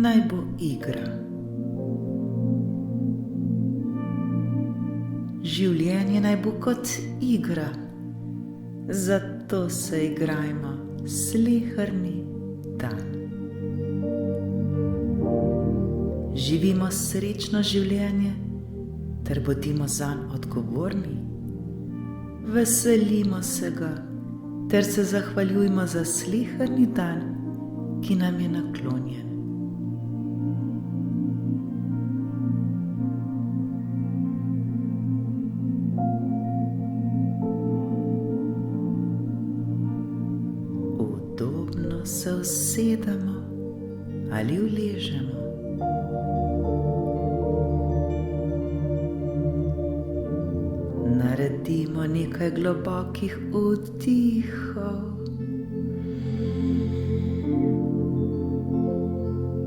naj bo igra. Življenje naj bo kot igra, zato se igrajmo sleherni dan. Živimo srečno življenje ter bodimo zanj odgovorni. Veselimo se ga ter se zahvaljujmo za sleherni dan, ki nam je naklonjen. Udobno se usedemo ali uležemo. Naredimo nekaj globokih vdihov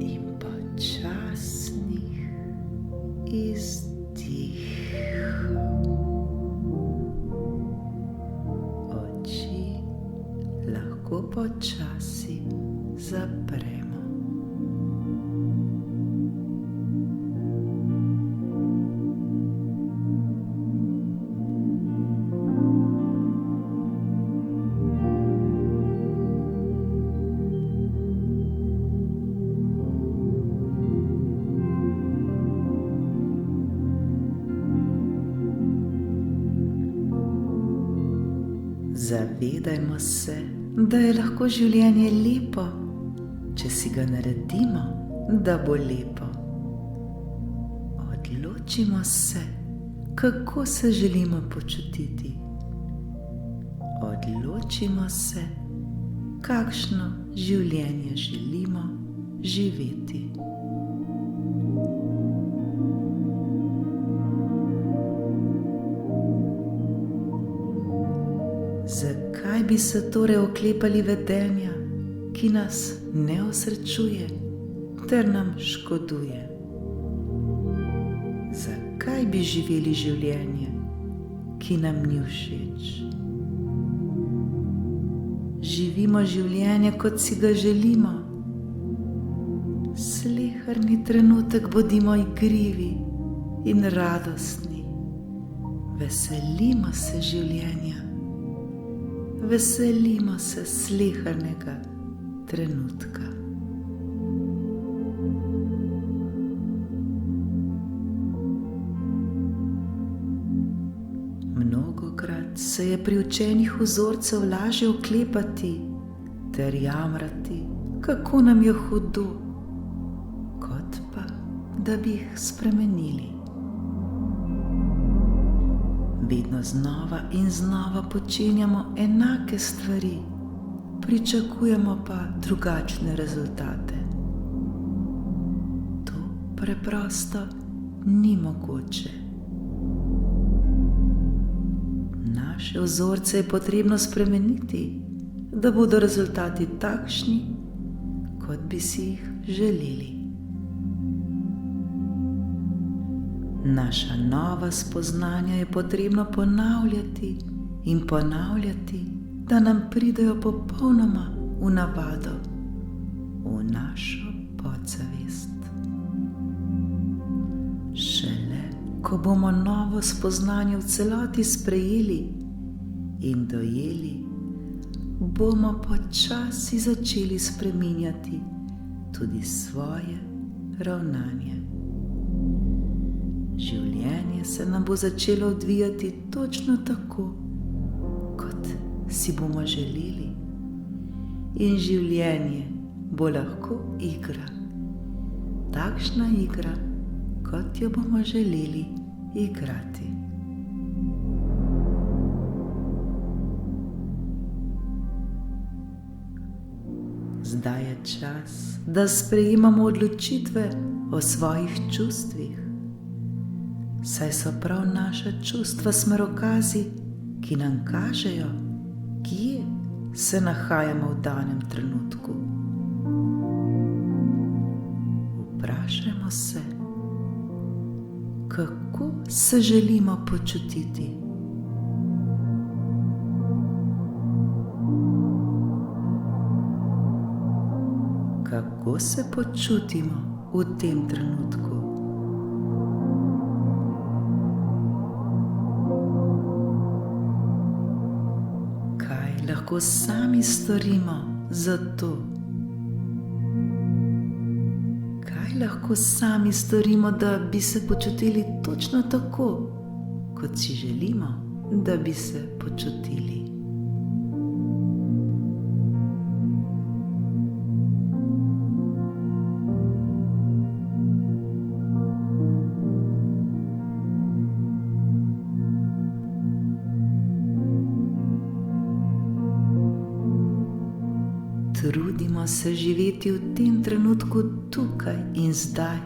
in počasnih izdihov. Oči lahko počasi zapremo. Zavedajmo se, da je lahko življenje lepo, če si ga naredimo, da bo lepo. Odločimo se, kako se želimo počutiti. Odločimo se, kakšno življenje želimo živeti. Zakaj bi se torej oklepali vedenja, ki nas ne osrečuje ter nam škoduje? Zakaj bi živeli življenje, ki nam ni všeč? Živimo življenje, kot si ga želimo. Sleherni trenutek bodimo igrivi in radostni. Veselimo se življenja. Veselimo se slehernega trenutka. Mnogokrat se je pri učenjih vzorcev lažje oklepati ter jamrati, kako nam je hudo, kot pa, da bi jih spremenili. Vedno znova in znova počenjamo enake stvari, pričakujemo pa drugačne rezultate. To preprosto ni mogoče. Naše vzorce je potrebno spremeniti, da bodo rezultati takšni, kot bi si jih želeli. Naša nova spoznanja je potrebno ponavljati in ponavljati, da nam pridejo popolnoma v navado, v našo podzavest. Šele, ko bomo novo spoznanje v celoti sprejeli in dojeli, bomo počasi začeli spreminjati tudi svoje ravnanje. Življenje se nam bo začelo odvijati točno tako, kot si bomo želeli. In življenje bo lahko igra. Takšna igra, kot jo bomo želeli igrati. Zdaj je čas, da sprejemamo odločitve o svojih čustvih. Saj so prav naša čustva smerokazi, ki nam kažejo, kje se nahajamo v danem trenutku. Vprašajmo se, kako se želimo počutiti. kako se počutimo v tem trenutku. Kaj lahko sami storimo za to? Kaj lahko sami storimo, da bi se počutili točno tako, kot si želimo, da bi se počutili? Trudimo se živeti v tem trenutku tukaj in zdaj,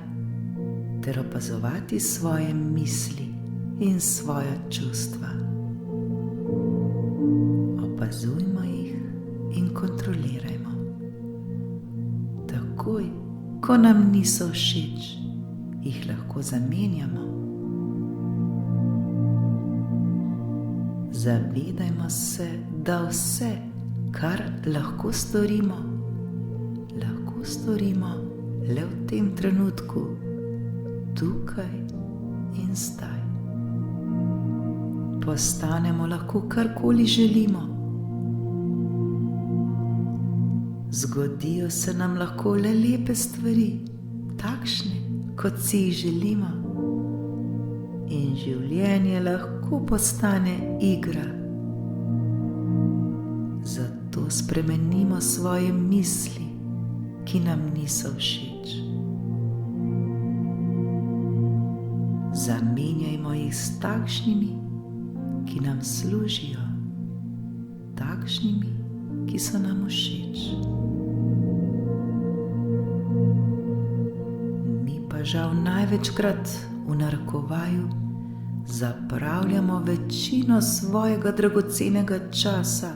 ter opazovati svoje misli in svoja čustva. Opazujmo jih in kontrolirajmo. Takoj, ko nam niso všeč, jih lahko zamenjamo. Zavedajmo se, da vse, kar lahko storimo le v tem trenutku, tukaj in zdaj. Postanemo lahko karkoli želimo. Zgodijo se nam lahko le lepe stvari, takšne, kot si jih želimo. In življenje lahko postane igra. Zato spremenimo svoje misli, ki nam niso všeč. Zamenjajmo jih s takšnimi, ki nam služijo, takšnimi, ki so nam všeč. Mi pa žal največkrat v narekovaju zapravljamo večino svojega dragocenega časa,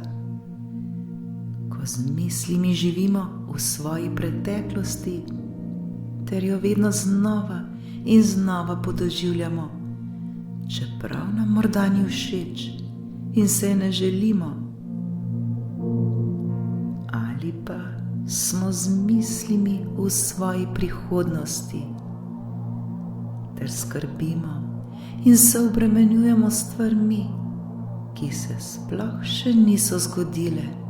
z mislimi živimo v svoji preteklosti, ter jo vedno znova in znova podoživljamo, čeprav nam morda ni všeč in se je ne želimo. Ali pa smo z mislimi v svoji prihodnosti, ter skrbimo in se obremenjujemo s stvarmi, ki se sploh še niso zgodile.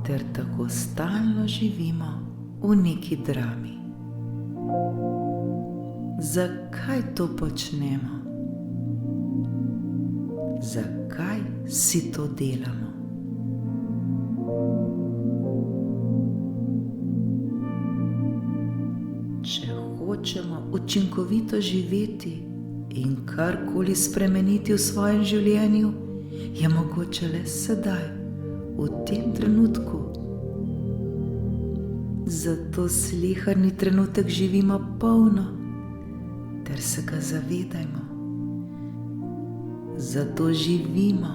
Ter tako stalno živimo v neki drami. Zakaj to počnemo? Zakaj si to delamo? Če hočemo učinkovito živeti in karkoli spremeniti v svojem življenju, je mogoče le sedaj, v tem trenutku. Zato sleherni trenutek živimo polno, ter se ga zavedajmo. Zato živimo,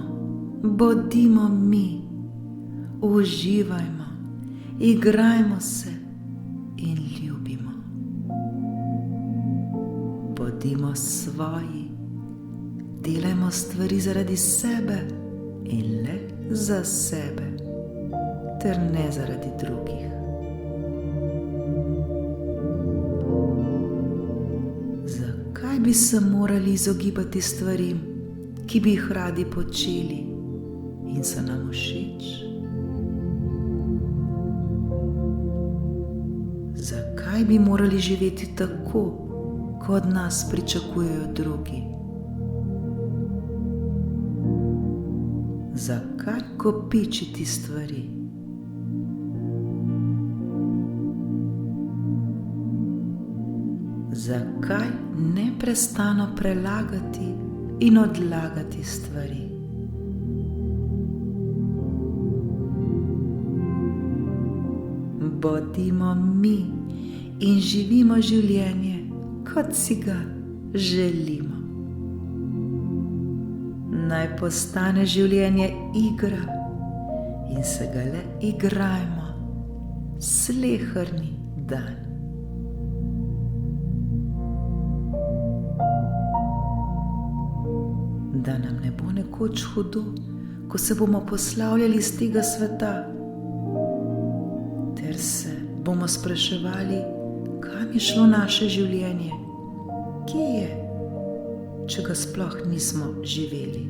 bodimo mi, uživajmo, igrajmo se in ljubimo. Bodimo svoji, delajmo stvari zaradi sebe in le za sebe, ter ne zaradi drugih. Zakaj bi se morali izogibati stvarim, ki bi jih radi počeli in so nam všeč? Zakaj bi morali živeti tako, kot od nas pričakujejo drugi? Zakaj kopičiti stvari? Zakaj neprestano prelagati in odlagati stvari? Bodimo mi in živimo življenje, kot si ga želimo. Naj postane življenje igra in se ga le igrajmo, sleherni dan. Da nam ne bo nekoč hudo, ko se bomo poslavljali iz tega sveta, se bomo spraševali, kam je šlo naše življenje, kje je, če ga sploh nismo živeli.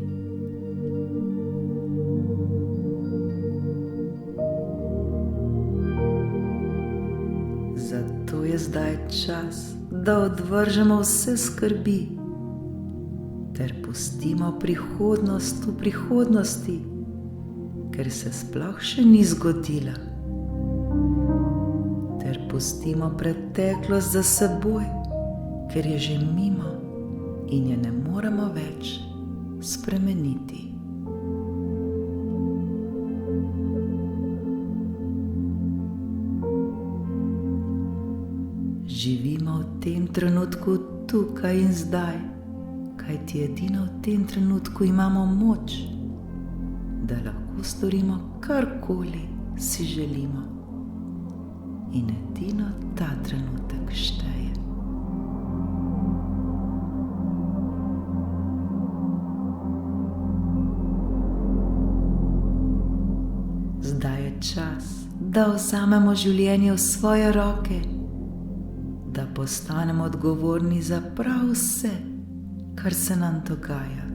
Zato je zdaj čas, da odvržemo vse skrbi ter pustimo prihodnost v prihodnosti, ker se sploh še ni zgodila, ter pustimo preteklost za seboj, ker je že mimo in je ne moremo več spremeniti. Živimo v tem trenutku tukaj in zdaj, kajti edino v tem trenutku imamo moč, da lahko storimo karkoli si želimo. In edino ta trenutek šteje. Zdaj je čas, da vzamemo življenje v svoje roke, da postanemo odgovorni za prav vse, kar se nam dogaja,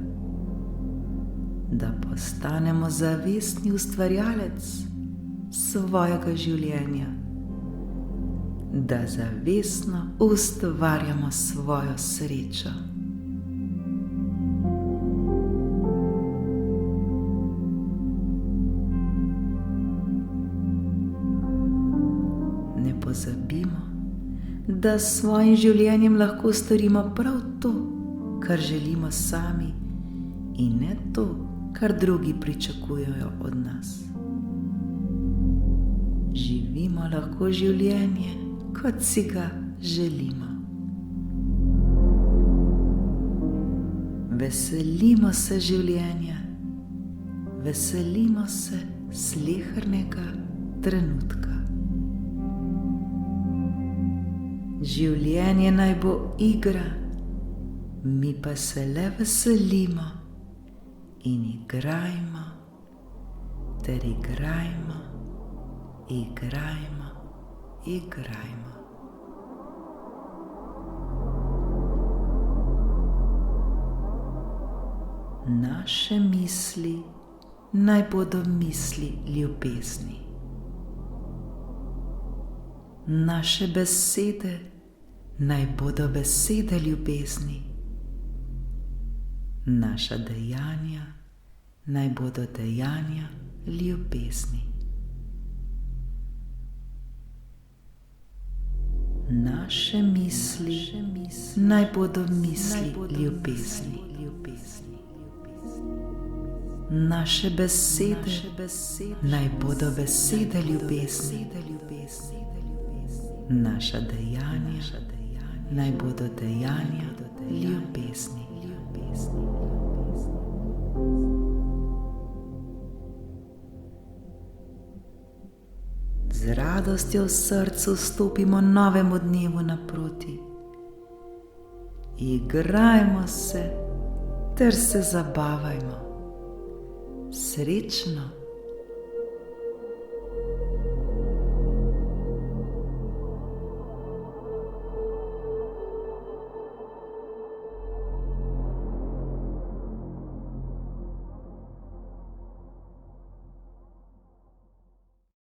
da postanemo zavestni ustvarjalec svojega življenja, da zavestno ustvarjamo svojo srečo. Ne pozabimo, da s svojim življenjem lahko storimo prav to, kar želimo sami, in ne to, kar drugi pričakujejo od nas. Živimo lahko življenje, kot si ga želimo. Veselimo se življenja, veselimo se slehernega trenutka. Življenje naj bo igra, mi pa se le veselimo in igrajmo, ter igrajmo, igrajmo, igrajmo. Naše misli naj bodo misli ljubezni. Naše besede naj bodo besede ljubezni. Naša dejanja naj bodo dejanja ljubezni. Naše misli naj bodo misli ljubezni. Naše besede naj bodo besede ljubezni. Naša dejanja naj bodo dejanja ljubezni. Z radostjo v srcu stopimo novemu dnevu naproti. Igrajmo se ter se zabavajmo. Srečno!